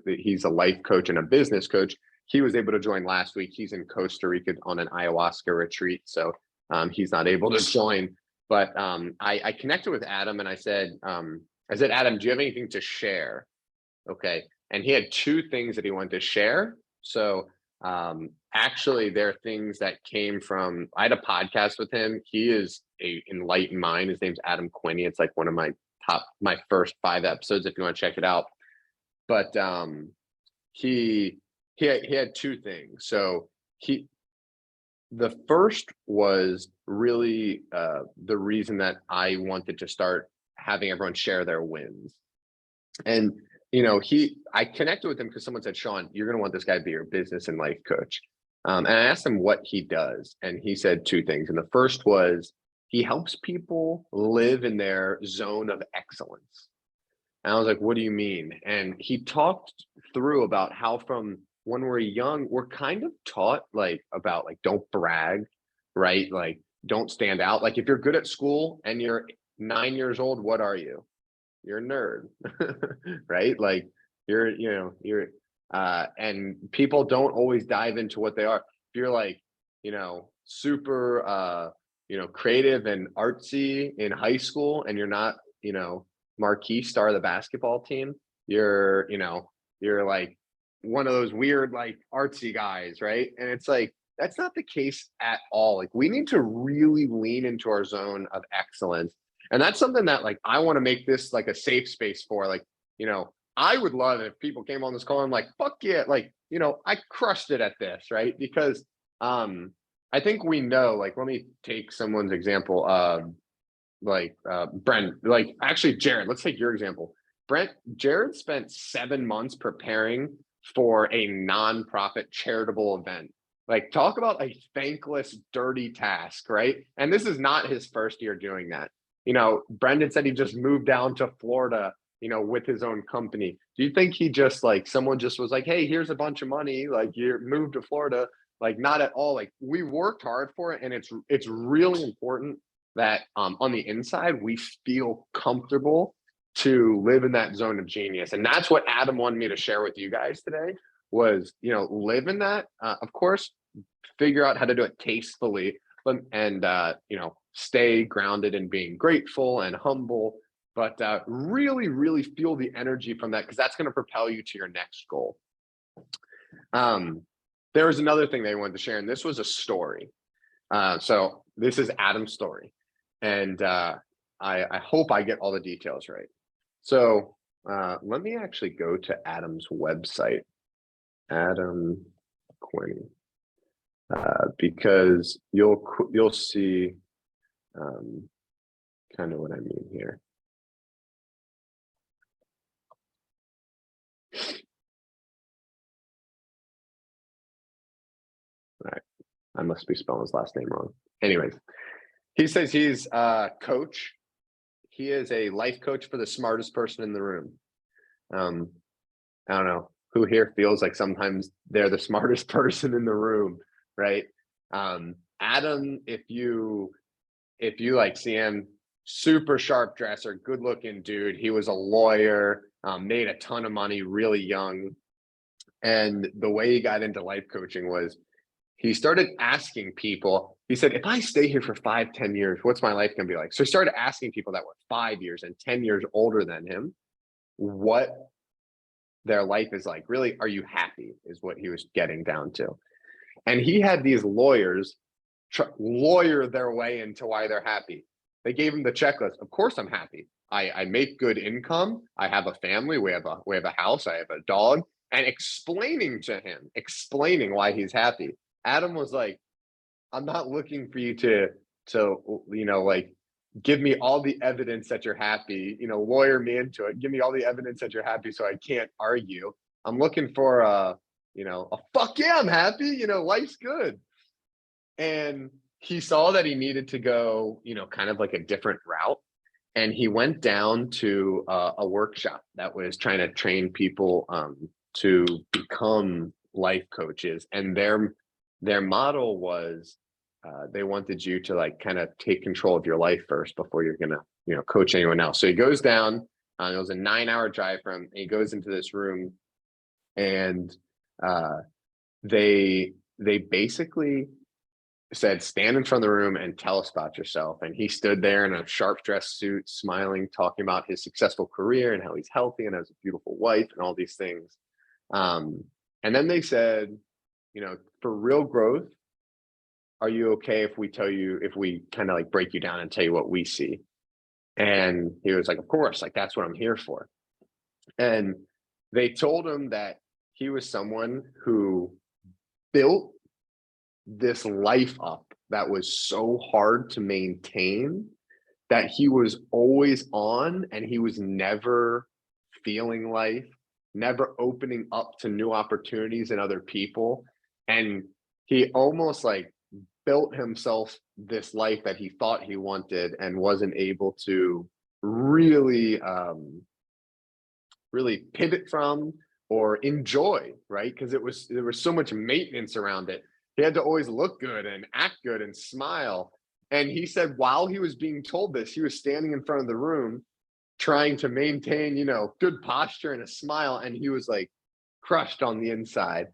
He's a life coach and a business coach. He was able to join last week. He's in Costa Rica on an ayahuasca retreat, so he's not able to join. But I connected with Adam and I said, Adam, do you have anything to share? Okay, and he had 2 things that he wanted to share. So actually, there are things that came from. I had a podcast with him. He is a enlightened mind. His name's Adam Quinney. It's like one of my first 5 episodes if you want to check it out. But he had 2 things. So the first was really the reason that I wanted to start having everyone share their wins. And I connected with him because someone said, Sean, you're going to want this guy to be your business and life coach. And I asked him what he does, and he said 2 things. And the first was he helps people live in their zone of excellence. And I was like, what do you mean? And he talked through about how from when we're young, we're kind of taught about don't brag, right? Like don't stand out. Like if you're good at school and you're 9 years old, what are you? You're a nerd, right? Like you're and people don't always dive into what they are. If you're like, super, creative and artsy in high school, and you're not, marquee star of the basketball team, you're like one of those weird, like artsy guys, right? And it's like, that's not the case at all. Like, we need to really lean into our zone of excellence. And that's something that, like, I want to make this like a safe space for. Like, I would love it if people came on this call and like, fuck yeah, like, I crushed it at this, right? Because I think we know, like, let me take someone's example, Brent, like, actually, Jared, let's take your example. Jared spent 7 months preparing for a nonprofit charitable event. Like, talk about a thankless, dirty task, right? And this is not his first year doing that. Brendan said he just moved down to Florida, with his own company. Do you think he just, like, someone just was like, hey, here's a bunch of money, like, you moved to Florida? Like, not at all. Like, we worked hard for it, and it's really important that on the inside we feel comfortable to live in that zone of genius. And that's what Adam wanted me to share with you guys today, was, live in that, of course, figure out how to do it tastefully, and stay grounded in being grateful and humble, but really, really feel the energy from that, because that's going to propel you to your next goal. There was another thing they wanted to share, and this was a story. So this is Adam's story, and I hope I get all the details right. So let me actually go to Adam's website, Adam Quinney, because you'll see kind of what I mean here. All right, I must be spelling his last name wrong. Anyways, he says he's a coach. He is a life coach for the smartest person in the room. I don't know who here feels like sometimes they're the smartest person in the room, right? Adam, if you like see him, super sharp dresser, good looking dude. He was a lawyer, made a ton of money really young. And the way he got into life coaching was he started asking people, he said, if I stay here for 5-10 years, what's my life gonna be like? So he started asking people that were 5 years and 10 years older than him, what their life is like. Really, are you happy, is what he was getting down to. And he had these lawyers lawyer their way into why they're happy. They gave him the checklist. Of course I'm happy. I make good income. I have a family. We have a house. I have a dog. And explaining why he's happy. Adam was like, I'm not looking for you to like, give me all the evidence that you're happy, lawyer me into it. Give me all the evidence that you're happy so I can't argue. I'm looking for a fuck yeah, I'm happy, life's good. And he saw that he needed to go, kind of like a different route. And he went down to a workshop that was trying to train people to become life coaches. And their model was they wanted you to like kind of take control of your life first before you're gonna, coach anyone else. So he goes down, it was a 9-hour drive from, and he goes into this room, and they basically said, stand in front of the room and tell us about yourself. And he stood there in a sharp dress suit, smiling, talking about his successful career and how he's healthy and has a beautiful wife and all these things. And then they said, for real growth, are you okay if we kind of like break you down and tell you what we see? And he was like, of course, like, that's what I'm here for. And they told him that he was someone who built this life up that was so hard to maintain, that he was always on, and he was never feeling life, never opening up to new opportunities and other people. And he almost like built himself this life that he thought he wanted and wasn't able to really pivot from or enjoy, right? Because there was so much maintenance around it. He had to always look good and act good and smile. And he said while he was being told this, he was standing in front of the room trying to maintain, good posture and a smile. And he was like crushed on the inside.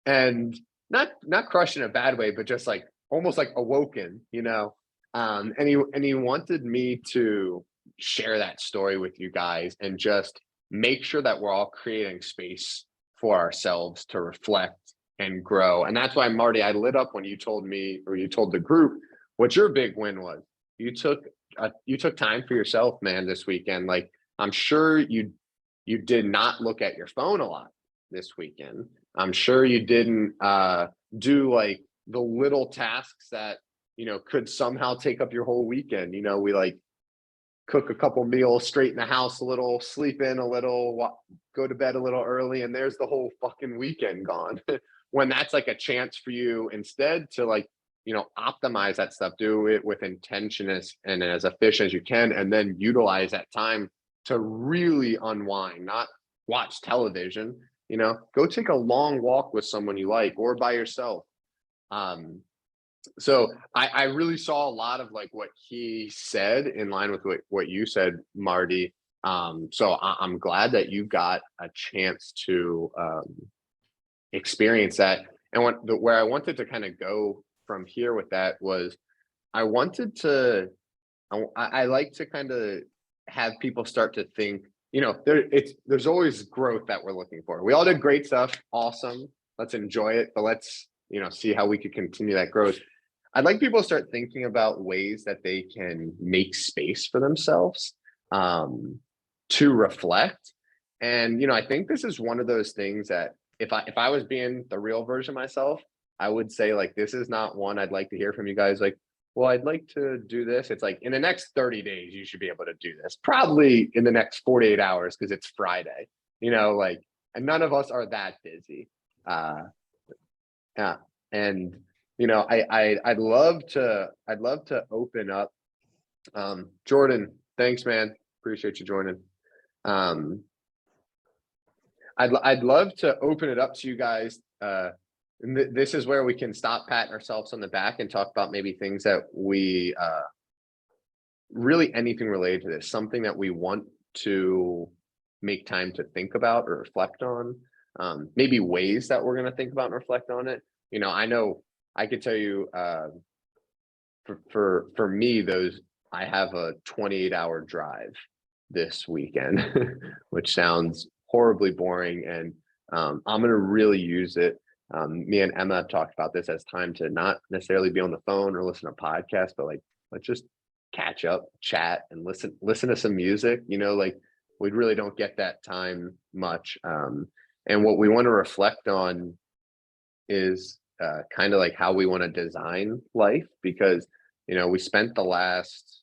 And not crushed in a bad way, but just like almost like awoken, you know. And he wanted me to share that story with you guys and just make sure that we're all creating space for ourselves to reflect and grow. And that's why, Marty, I lit up when you told me, or you told the group what your big win was. You took time for yourself, man, this weekend. Like, I'm sure you did not look at your phone a lot this weekend. I'm sure you didn't do like the little tasks that, you know, could somehow take up your whole weekend. You know, we like cook a couple meals, straighten the house a little, sleep in a little, go to bed a little early, and there's the whole fucking weekend gone. When that's like a chance for you instead to, like, you know, optimize that stuff, do it with intention and as efficient as you can, and then utilize that time to really unwind, not watch television, you know, go take a long walk with someone you like or by yourself. So I really saw a lot of like what he said in line with what you said, Marty. So I'm glad that you got a chance to experience that. And where I wanted to kind of go from here with that was I like to kind of have people start to think, you know, there's always growth that we're looking for. We all did great stuff. Awesome. Let's enjoy it. But let's, you know, see how we could continue that growth. I'd like people to start thinking about ways that they can make space for themselves to reflect. And, you know, I think this is one of those things that if I was being the real version of myself, I would say, like, this is not one I'd like to hear from you guys. Like, well, I'd like to do this. It's like, in the next 30 days, you should be able to do this. Probably in the next 48 hours, because it's Friday, you know, like, and none of us are that busy. Yeah. And, you know, I'd love to open up. Jordan, thanks, man. Appreciate you joining. I'd love to open it up to you guys. And this is where we can stop patting ourselves on the back and talk about maybe things that we really anything related to this, something that we want to make time to think about or reflect on, maybe ways that we're going to think about and reflect on it. You know I could tell you for me, I have a 28-hour drive this weekend, which sounds horribly boring, and I'm going to really use it. Me and Emma have talked about this as time to not necessarily be on the phone or listen to podcasts, but like, let's just catch up, chat, and listen to some music. You know, like, we really don't get that time much. And what we want to reflect on is kind of like how we want to design life, because, you know, we spent the last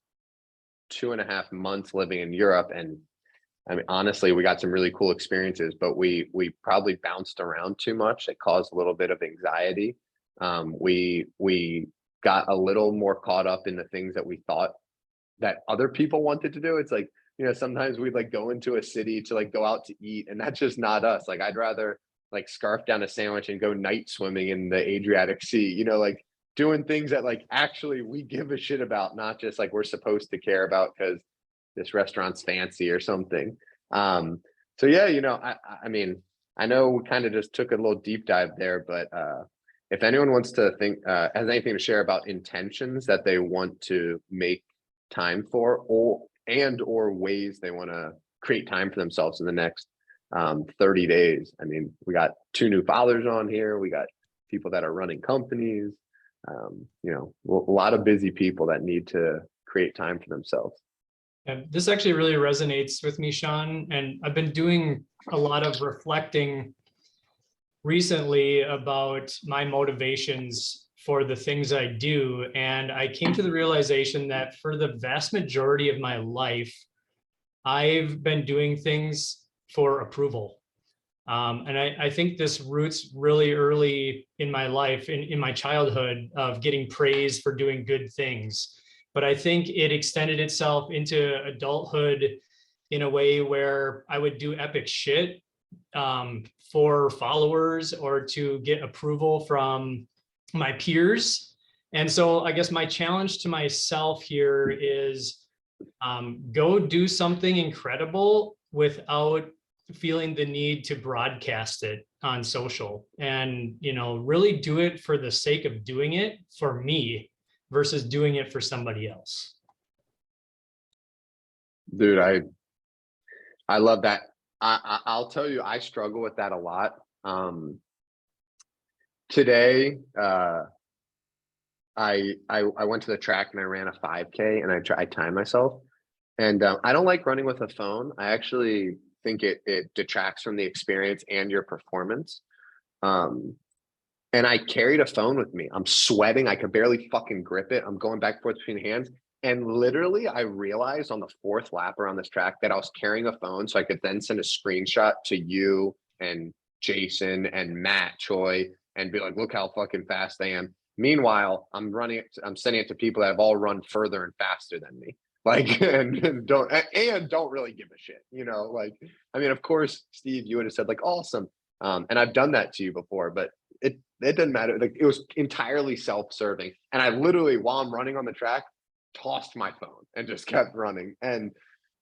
2.5 months living in Europe, and I mean, honestly, we got some really cool experiences, but we probably bounced around too much. It caused a little bit of anxiety. We got a little more caught up in the things that we thought that other people wanted to do. It's like, you know, sometimes we'd like go into a city to like go out to eat, and that's just not us. Like, I'd rather like scarf down a sandwich and go night swimming in the Adriatic Sea, you know, like doing things that like actually we give a shit about, not just like we're supposed to care about because this restaurant's fancy or something. So yeah, you know, I mean, I know we kind of just took a little deep dive there, but if anyone wants to think, has anything to share about intentions that they want to make time for, or ways they want to create time for themselves in the next 30 days. I mean, we got 2 new fathers on here. We got people that are running companies, you know, a lot of busy people that need to create time for themselves. And this actually really resonates with me, Sean. And I've been doing a lot of reflecting recently about my motivations for the things I do. And I came to the realization that for the vast majority of my life, I've been doing things for approval. And I think this roots really early in my life, in my childhood, of getting praise for doing good things. But I think it extended itself into adulthood in a way where I would do epic shit for followers or to get approval from my peers. And so I guess my challenge to myself here is go do something incredible without feeling the need to broadcast it on social and, really do it for the sake of doing it for me versus doing it for somebody else. Dude, I love that. I'll tell you, I struggle with that a lot. Today, I went to the track and I ran a 5K and I timed myself. And I don't like running with a phone. I actually think it detracts from the experience and your performance. And I carried a phone with me. I'm sweating. I could barely fucking grip it. I'm going back and forth between hands. And literally, I realized on the 4th lap around this track that I was carrying a phone so I could then send a screenshot to you and Jason and Matt Choi and be like, look how fucking fast I am. Meanwhile, I'm sending it to people that have all run further and faster than me. Like, and don't really give a shit, like, I mean, of course, Steve, you would have said like, awesome. And I've done that to you before, but it didn't matter. Like, it was entirely self-serving. And I literally, while I'm running on the track, tossed my phone and just kept running. And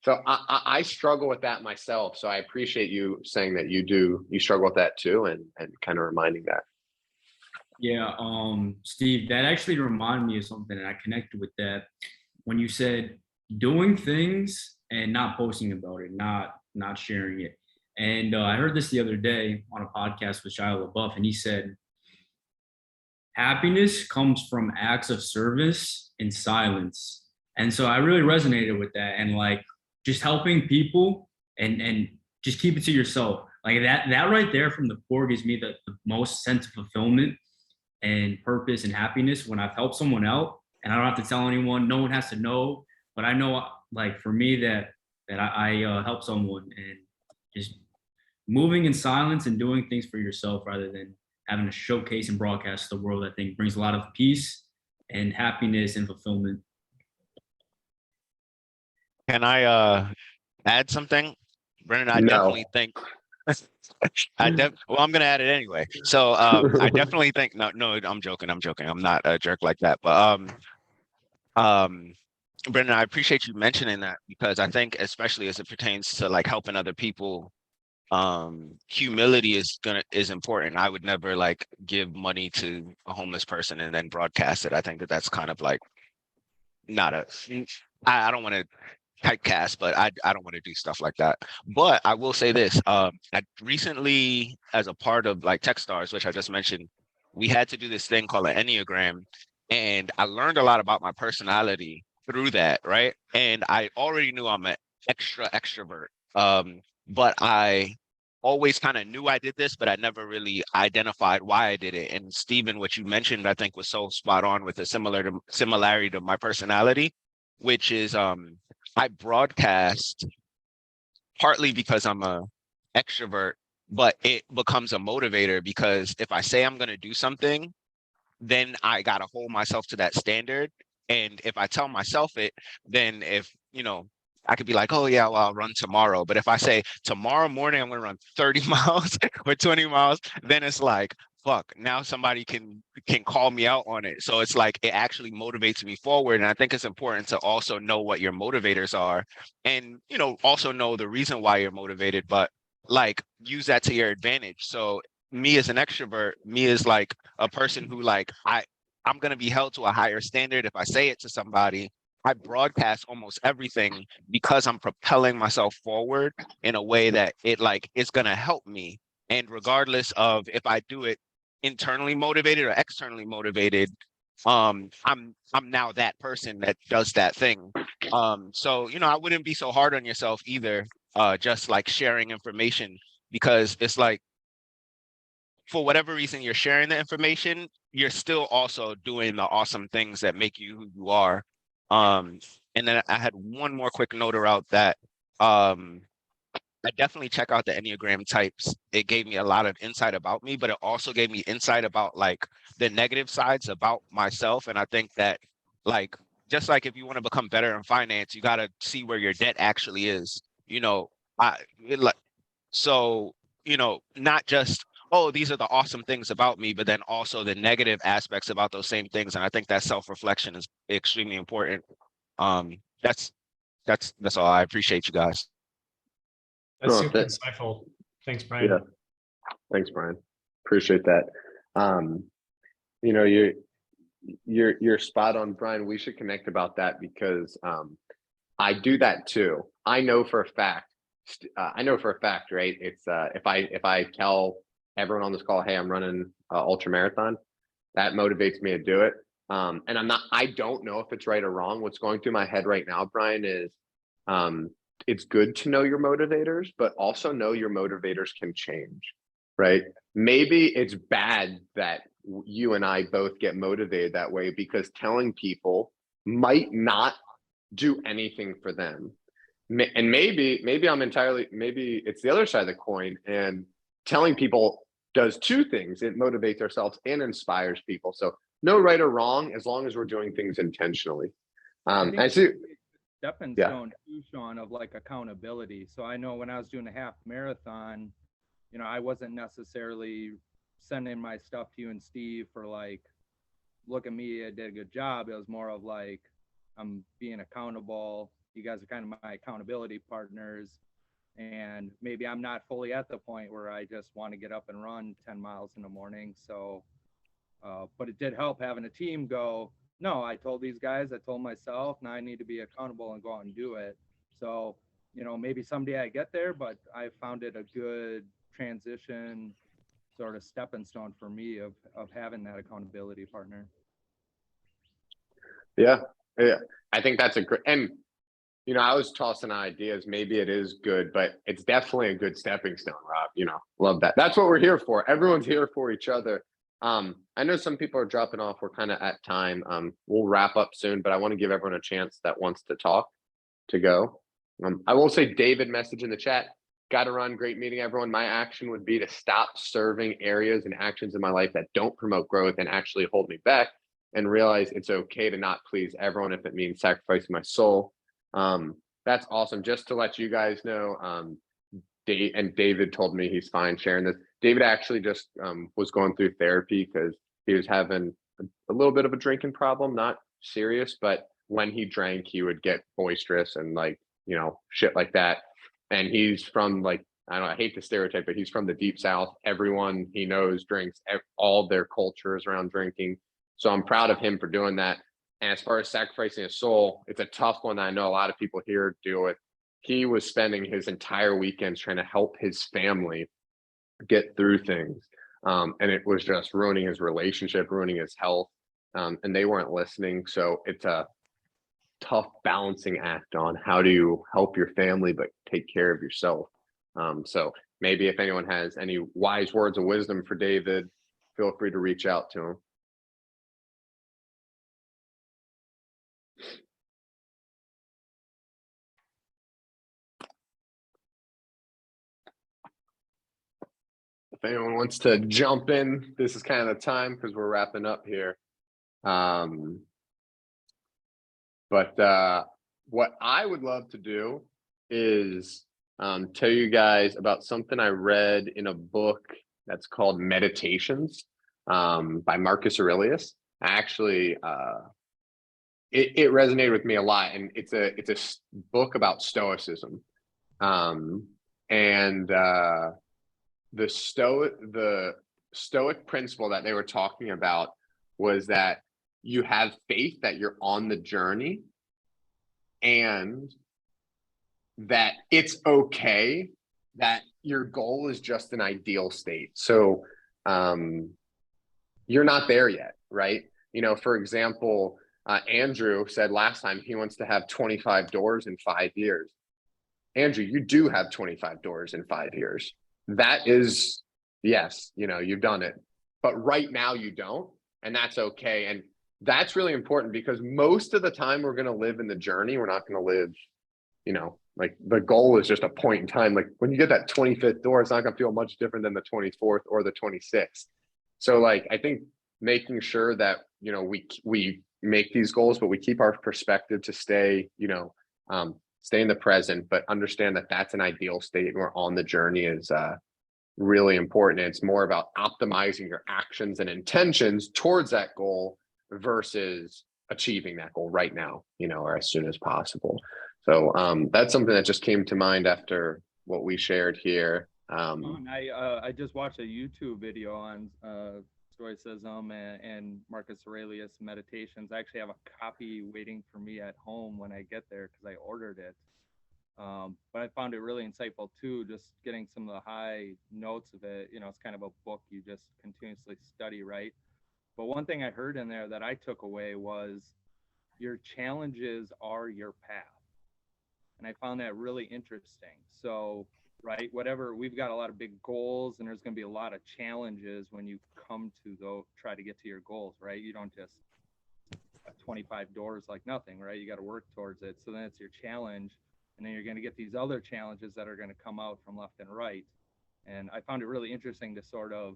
so I struggle with that myself. So I appreciate you saying that you struggle with that too, and kind of reminding that. Yeah, Steve, that actually reminded me of something, and I connected with that when you said doing things and not posting about it, not sharing it. And I heard this the other day on a podcast with Shia LaBeouf, and he said, happiness comes from acts of service in silence. And so I really resonated with that, and like just helping people and just keep it to yourself. Like that right there from the core gives me the most sense of fulfillment and purpose and happiness when I've helped someone out and I don't have to tell anyone, no one has to know, but I know, like, for me that I help someone, and just moving in silence and doing things for yourself rather than having to showcase and broadcast to the world, I think brings a lot of peace and happiness and fulfillment. Can I add something? Brennan, I definitely think well, I'm gonna add it anyway. So I definitely think no, I'm joking. I'm not a jerk like that. But Brendan, I appreciate you mentioning that, because I think, especially as it pertains to like helping other people, humility is important. I would never like give money to a homeless person and then broadcast it. I think that's kind of like not I don't want to typecast, but I don't want to do stuff like that. But I will say this, I recently, as a part of like Techstars, which I just mentioned, we had to do this thing called an enneagram, and I learned a lot about my personality through that, right? And I already knew I'm an extrovert, but I always kind of knew I did this, but I never really identified why I did it. And Stephen, what you mentioned, I think was so spot on with a similarity to my personality, which is I broadcast partly because I'm a extrovert, but it becomes a motivator, because if I say I'm going to do something, then I got to hold myself to that standard. And if I tell myself it, then if, I could be like, oh yeah, well, I'll run tomorrow. But if I say tomorrow morning, I'm going to run 30 miles or 20 miles, then it's like, fuck, now somebody can call me out on it. So it's like, it actually motivates me forward. And I think it's important to also know what your motivators are, and, also know the reason why you're motivated, but like use that to your advantage. So me as an extrovert, me as like a person who like, I'm going to be held to a higher standard. If I say it to somebody, I broadcast almost everything because I'm propelling myself forward in a way that it like is going to help me. And regardless of if I do it internally motivated or externally motivated, I'm now that person that does that thing. So, I wouldn't be so hard on yourself either, just like sharing information, because it's like, for whatever reason you're sharing the information, you're still also doing the awesome things that make you who you are. And then I had one more quick note about that. I definitely check out the Enneagram types. It gave me a lot of insight about me, but it also gave me insight about like the negative sides about myself. And I think that, like, just like if you want to become better in finance, you got to see where your debt actually is, not just, oh, these are the awesome things about me, but then also the negative aspects about those same things. And I think that self-reflection is extremely important. That's all. I appreciate you guys. That's Oh, super thanks. insightful. Thanks, Brian. Yeah. Thanks, Brian. Appreciate that. You know, you're spot on, Brian. We should connect about that because I do that too. I know for a fact, right? It's if I tell everyone on this call, hey, I'm running ultra marathon, that motivates me to do it. And I don't know if it's right or wrong. What's going through my head right now, Brian, is it's good to know your motivators, but also know your motivators can change, right? Maybe it's bad that you and I both get motivated that way because telling people might not do anything for them. And maybe it's the other side of the coin, and telling people does two things. It motivates ourselves and inspires people. So no right or wrong, as long as we're doing things intentionally. I see. Stepping stone too, Sean, of like accountability. So I know when I was doing a half marathon, you know, I wasn't necessarily sending my stuff to you and Steve for like, look at me, I did a good job. It was more of like, I'm being accountable. You guys are kind of my accountability partners. And maybe I'm not fully at the point where I just want to get up and run 10 miles in the morning. So, but it did help having a team go, no, I told these guys, I told myself, now I need to be accountable and go out and do it. So, you know, maybe someday I get there, but I found it a good transition sort of stepping stone for me of having that accountability partner. Yeah. I think that's a great, and you know, I was tossing ideas. Maybe it is good, but it's definitely a good stepping stone, Rob. You know, love that. That's what we're here for. Everyone's here for each other. I know some people are dropping off. We're kind of at time. We'll wrap up soon, but I want to give everyone a chance that wants to talk to go. I will say David message in the chat, got to run. Great meeting, everyone. My action would be to stop serving areas and actions in my life that don't promote growth and actually hold me back, and realize it's okay to not please everyone if it means sacrificing my soul. That's awesome. Just to let you guys know, David told me he's fine sharing this. David actually just was going through therapy because he was having a little bit of a drinking problem, not serious, but when he drank, he would get boisterous and like, you know, shit like that. And he's from like, I don't know, I hate the stereotype, but he's from the deep South. Everyone he knows drinks, all their cultures around drinking. So I'm proud of him for doing that. And as far as sacrificing his soul, it's a tough one that I know a lot of people here deal with. He was spending his entire weekends trying to help his family get through things. And it was just ruining his relationship, ruining his health. And they weren't listening. So it's a tough balancing act on how do you help your family, but take care of yourself. So maybe if anyone has any wise words of wisdom for David, feel free to reach out to him. If anyone wants to jump in, this is kind of the time because we're wrapping up here. But what I would love to do is tell you guys about something I read in a book that's called Meditations by Marcus Aurelius. Actually, it resonated with me a lot, and it's a book about Stoicism. The Stoic principle that they were talking about was that you have faith that you're on the journey and that it's okay that your goal is just an ideal state. So you're not there yet, right? You know, for example, Andrew said last time he wants to have 25 doors in 5 years. Andrew, you do have 25 doors in 5 years. That is, yes, you know, you've done it, but right now you don't, and that's okay. And that's really important because most of the time we're going to live in the journey. We're not going to live, you know, like the goal is just a point in time. Like when you get that 25th door, it's not going to feel much different than the 24th or the 26th. So like, I think making sure that, you know, we make these goals, but we keep our perspective to stay, you know, stay in the present, but understand that that's an ideal state and we're on the journey is really important. And it's more about optimizing your actions and intentions towards that goal versus achieving that goal right now, you know, or as soon as possible. So that's something that just came to mind after what we shared here. I just watched a YouTube video on Stoicism and Marcus Aurelius meditations. I actually have a copy waiting for me at home when I get there because I ordered it. But I found it really insightful too, just getting some of the high notes of it. You know, it's kind of a book you just continuously study, right? But one thing I heard in there that I took away was your challenges are your path. And I found that really interesting. So, right, whatever, we've got a lot of big goals and there's going to be a lot of challenges when you come to try to get to your goals, right? You don't just have 25 doors like nothing, right? You got to work towards it. So then it's your challenge. And then you're going to get these other challenges that are going to come out from left and right. And I found it really interesting to sort of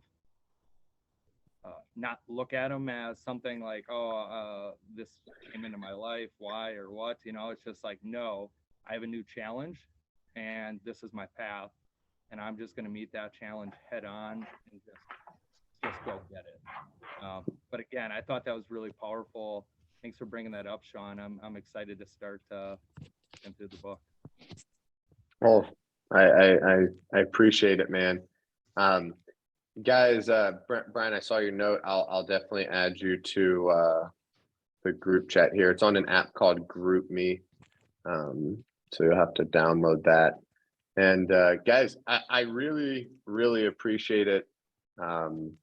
not look at them as something like, this came into my life, why or what, you know, it's just like, no, I have a new challenge and this is my path and I'm just going to meet that challenge head on and just go get it. But again, I thought that was really powerful. Thanks for bringing that up, Sean. I'm excited to start into the book. Well, I appreciate it, man. Guys, Brian, I saw your note. I'll definitely add you to the group chat here. It's on an app called GroupMe. So you'll have to download that. And guys, I really, really appreciate it. And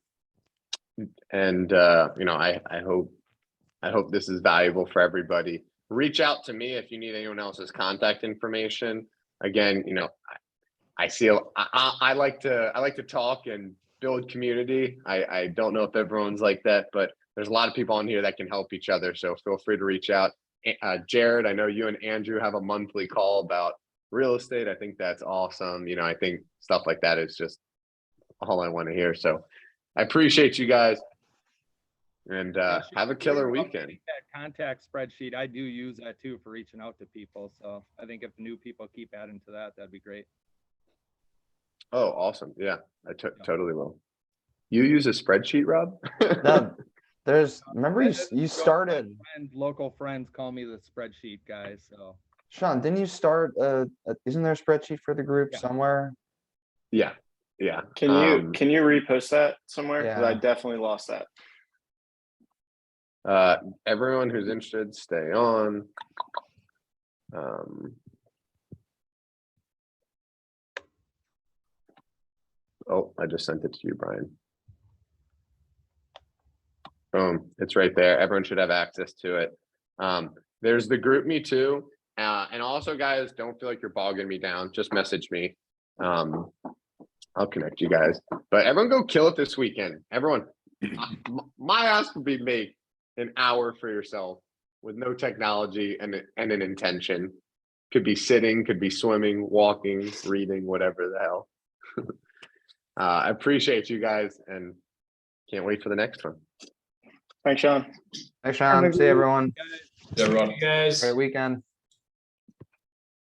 you know, I hope this is valuable for everybody. Reach out to me if you need anyone else's contact information. Again, you know, I like to talk and build community. I don't know if everyone's like that, but there's a lot of people on here that can help each other. So feel free to reach out. Jared, I know you and Andrew have a monthly call about real estate. I think that's awesome. You know, I think stuff like that is just all I want to hear. So I appreciate you guys and have a killer weekend. That contact spreadsheet, I do use that too for reaching out to people. So I think if new people keep adding to that, that'd be great. Oh, awesome. Yeah, I totally will. You use a spreadsheet, Rob? No, remember you started. Local friends call me the spreadsheet guy. So Sean, didn't you start? Isn't there a spreadsheet for the group somewhere? Yeah. Can you repost that somewhere? Because I definitely lost that. Everyone who's interested, stay on. Oh, I just sent it to you, Brian. Boom, it's right there. Everyone should have access to it. There's the group me too. And also, guys, don't feel like you're bogging me down. Just message me. I'll connect you guys. But everyone go kill it this weekend. Everyone, my ask would be make an hour for yourself with no technology and an intention. Could be sitting, could be swimming, walking, reading, whatever the hell. I appreciate you guys and can't wait for the next one. Thanks, Sean. Thanks, Sean. See everyone. Everyone. Guys. Great weekend.